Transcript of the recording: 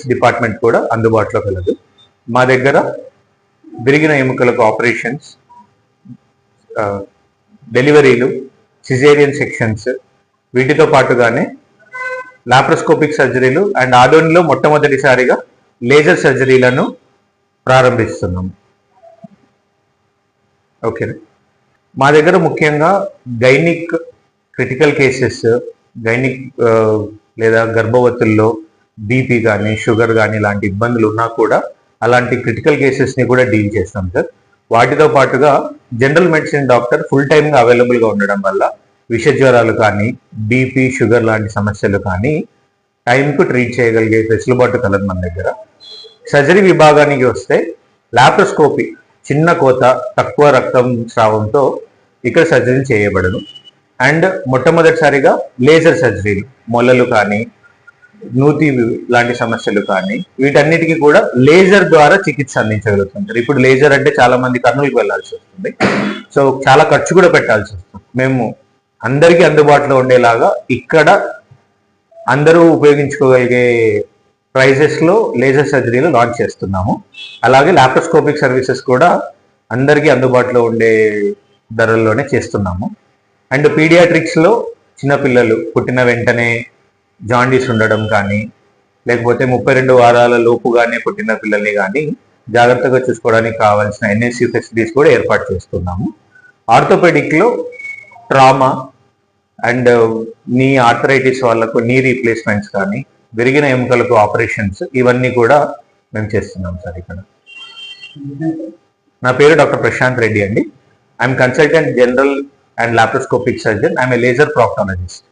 Department కూడా అందుబాటులో కలదు. మా దగ్గర విరిగిన ఎముకలకు ఆపరేషన్స్, డెలివరీలు, సిజేరియన్ సెక్షన్స్, వీటితో పాటుగానే లాప్రోస్కోపిక్ సర్జరీలు అండ్ ఆదోనిలో మొట్టమొదటిసారిగా లేజర్ సర్జరీలను ప్రారంభిస్తున్నాము. ఓకే, మా దగ్గర ముఖ్యంగా గైనిక్ క్రిటికల్ కేసెస్, గైనిక్ లేదా గర్భవతుల్లో బీపీ కానీ షుగర్ కానీ ఇలాంటి ఇబ్బందులు ఉన్నా కూడా అలాంటి క్రిటికల్ కేసెస్ని కూడా డీల్ చేస్తాం సార్. వాటితో పాటుగా జనరల్ మెడిసిన్ డాక్టర్ ఫుల్ టైమ్గా అవైలబుల్గా ఉండడం వల్ల విష జ్వరాలు కానీ బీపీ షుగర్ లాంటి సమస్యలు కానీ టైంకు ట్రీట్ చేయగలిగే వెసులుబాటు కలదు మన దగ్గర. సర్జరీ విభాగానికి వస్తే లాప్రోస్కోపీ, చిన్న కోత, తక్కువ రక్తం స్రావంతో ఇక్కడ సర్జరీ చేయబడను. అండ్ మొట్టమొదటిసారిగా లేజర్ సర్జరీలు, మొలలు కానీ నూతి లాంటి సమస్యలు కానీ వీటన్నిటికీ కూడా లేజర్ ద్వారా చికిత్స అందించగలుగుతుంటారు. ఇప్పుడు లేజర్ అంటే చాలా మంది కర్నూలుకి వెళ్లాల్సి వస్తుంది, సో చాలా ఖర్చు కూడా పెట్టాల్సి వస్తుంది. మేము అందరికీ అందుబాటులో ఉండేలాగా ఇక్కడ అందరూ ఉపయోగించుకోగలిగే ప్రైజెస్లో లేజర్ సర్జరీలు లాంచ్ చేస్తున్నాము. అలాగే లాప్రోస్కోపిక్ సర్వీసెస్ కూడా అందరికీ అందుబాటులో ఉండే ధరల్లోనే చేస్తున్నాము. అండ్ పీడియాట్రిక్స్లో చిన్నపిల్లలు పుట్టిన వెంటనే జాండీస్ ఉండడం కానీ, లేకపోతే 32 వారాల లోపుగానే పుట్టిన పిల్లల్ని కానీ జాగ్రత్తగా చూసుకోవడానికి కావాల్సిన ఎన్ఎస్యూ ఫెసిలిటీస్ కూడా ఏర్పాటు చేస్తున్నాము. ఆర్థోపెడిక్లో ట్రామా అండ్ నీ ఆర్థరైటిస్ వాళ్ళకు నీ రీప్లేస్మెంట్స్ కానీ, విరిగిన ఎముకలకు ఆపరేషన్స్, ఇవన్నీ కూడా మేము చేస్తున్నాం సార్. ఇక్కడ నా పేరు డాక్టర్ ప్రశాంత్ రెడ్డి అండి. I'm consultant general and laparoscopic surgeon. I'm a laser proctologist.